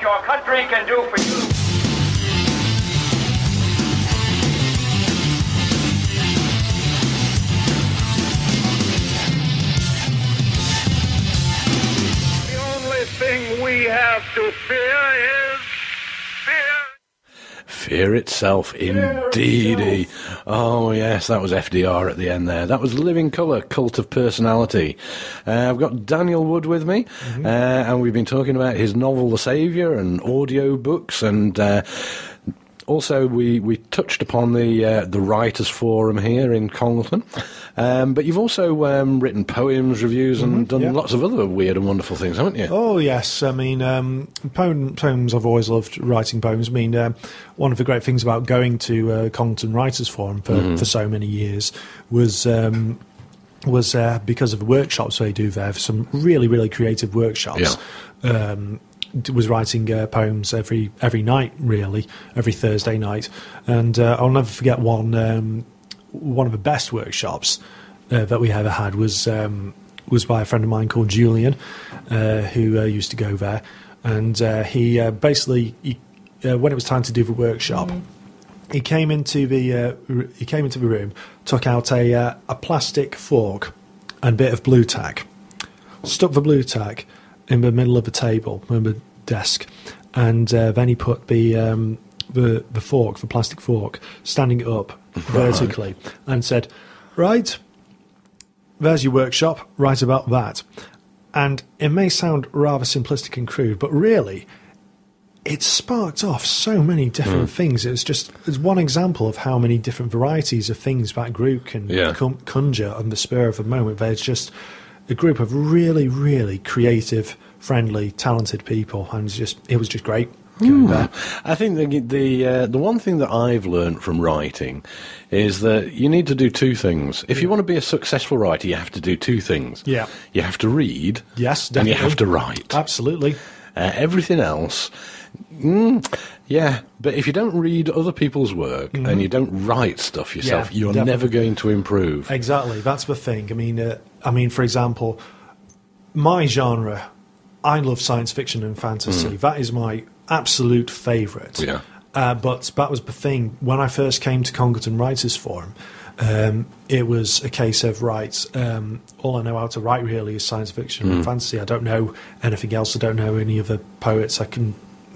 your country can do for you. Thing we have to fear is fear. Fear itself, indeedy. Oh, yes, that was FDR at the end there. That was Living Colour, Cult of Personality. I've got Daniel Wood with me, and we've been talking about his novel, The Saviour, and audiobooks, and also we touched upon the Writers' Forum here in Congleton. But you've also written poems, reviews, and done lots of other weird and wonderful things, haven't you? Oh, yes. I mean, poems, I've always loved writing poems. I mean, one of the great things about going to Congleton Writers' Forum for so many years was because of the workshops they do there, some really, really creative workshops. Yeah. Was writing poems every night, really, every Thursday night. And I'll never forget one of the best workshops that we ever had was by a friend of mine called Julian, who used to go there, and he basically when it was time to do the workshop, he came into the room, took out a plastic fork and a bit of blue tack, stuck the blue tack in the middle of the table, on the desk, and then he put the fork, the plastic fork, standing it up vertically, and said, "Right, there's your workshop, write about that." And it may sound rather simplistic and crude, but really, it sparked off so many different things. It's one example of how many different varieties of things that group can conjure on the spur of the moment. There's just a group of really, really creative, friendly, talented people, and it was just great. I think the one thing that I've learned from writing is that you need to do two things. If you want to be a successful writer, you have to do two things. Yeah. You have to read, yes, definitely, and you have to write. Absolutely. Everything else, but if you don't read other people's work and you don't write stuff yourself, you're never going to improve. Exactly, that's the thing. I mean, for example, my genre, I love science fiction and fantasy. That is my absolute favourite. Yeah. But that was the thing. When I first came to Congleton Writers' Forum, it was a case of, all I know how to write really is science fiction and fantasy. I don't know anything else. I don't know any other poets.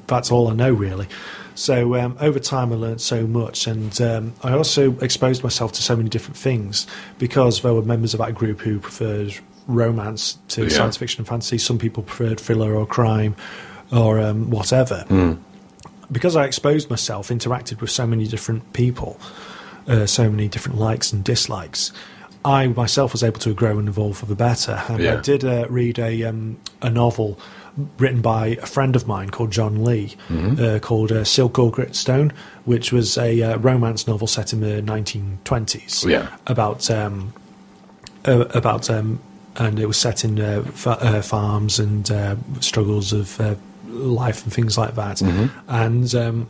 That's all I know, really. So over time I learned so much, and I also exposed myself to so many different things because there were members of that group who preferred romance to science fiction and fantasy. Some people preferred thriller or crime or whatever. Because I exposed myself, interacted with so many different people, so many different likes and dislikes, I myself was able to grow and evolve for the better. And I did read a novel written by a friend of mine called John Lee, called Silk or Gritstone, which was a romance novel set in the 1920s about and it was set in farms and struggles of life and things like that. And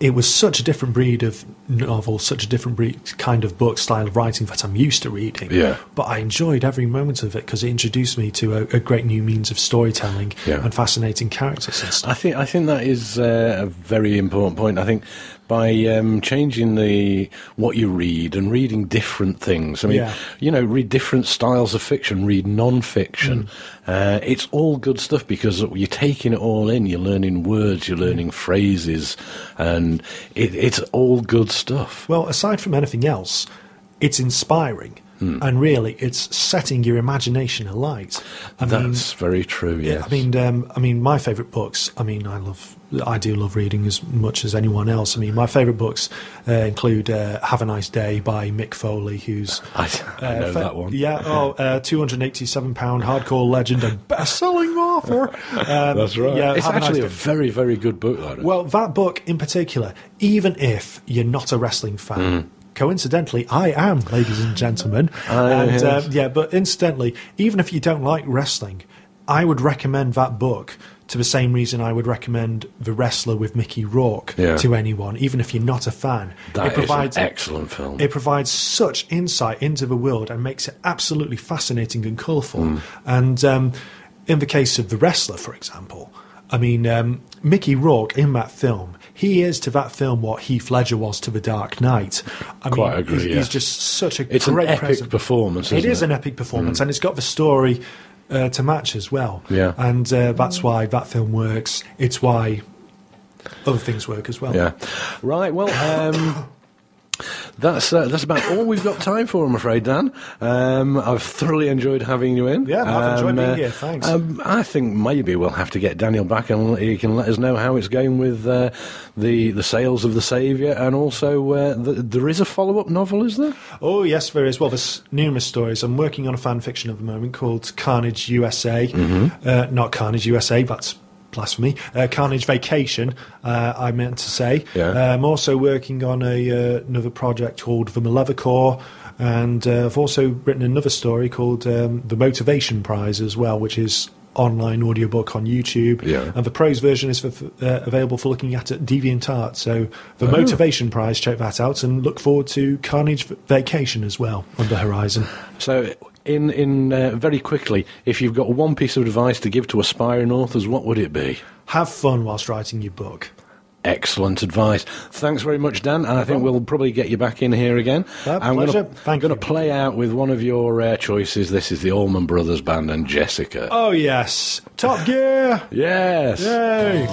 it was such a different breed of novel, such a different kind of book, style of writing that I'm used to reading. But I enjoyed every moment of it because it introduced me to a great new means of storytelling and fascinating characters and stuff. I think that is a very important point. I think by changing what you read and reading different things. I mean, read different styles of fiction, read non-fiction. It's all good stuff because you're taking it all in. You're learning words, you're learning phrases, and it's all good stuff. Well, aside from anything else, it's inspiring. And really, it's setting your imagination alight. That's very true. Yes. I mean, my favourite books. I mean, I do love reading as much as anyone else. I mean, my favourite books include "Have a Nice Day" by Mick Foley, who's I know that one. £287 hardcore legend and best-selling author. That's right. Yeah, it's actually a very, very good book. Well, that book in particular, even if you're not a wrestling fan. Coincidentally, I am, ladies and gentlemen. But incidentally, even if you don't like wrestling, I would recommend that book to the same reason I would recommend The Wrestler with Mickey Rourke to anyone, even if you're not a fan. It provides an excellent film. It provides such insight into the world and makes it absolutely fascinating and colourful. And in the case of The Wrestler, for example, I mean, Mickey Rourke in that film, he is to that film what Heath Ledger was to The Dark Knight. I Quite mean, agree, he's just such a it's great an epic presence. performance, isn't it? It is an epic performance, and it's got the story to match as well. Yeah. And that's why that film works. It's why other things work as well. Yeah. Right, well, that's about all we've got time for, I'm afraid, Dan. I've thoroughly enjoyed having you in. Yeah, I've enjoyed being here, thanks. I think maybe we'll have to get Daniel back and he can let us know how it's going with the sales of the Saviour, and also there is a follow-up novel, is there? Oh, yes, there is. Well, there's numerous stories. I'm working on a fan fiction at the moment called Carnage USA. Not Carnage USA, that's blasphemy. Carnage Vacation, I meant to say. Yeah. I'm also working on another project called The Maleficor, and I've also written another story called The Motivation Prize as well, which is online audiobook on YouTube. Yeah. And the prose version is available for looking at DeviantArt. So The Motivation Prize, check that out, and look forward to Carnage Vacation as well on the horizon. So, in very quickly, if you've got one piece of advice to give to aspiring authors, what would it be? Have fun whilst writing your book. Excellent advice. Thanks very much, Dan. And I think we'll probably get you back in here again. I'm Pleasure. going to play out with one of your choices. This is the Allman Brothers Band and Jessica. Oh, yes. Top Gear! Yes. Yay!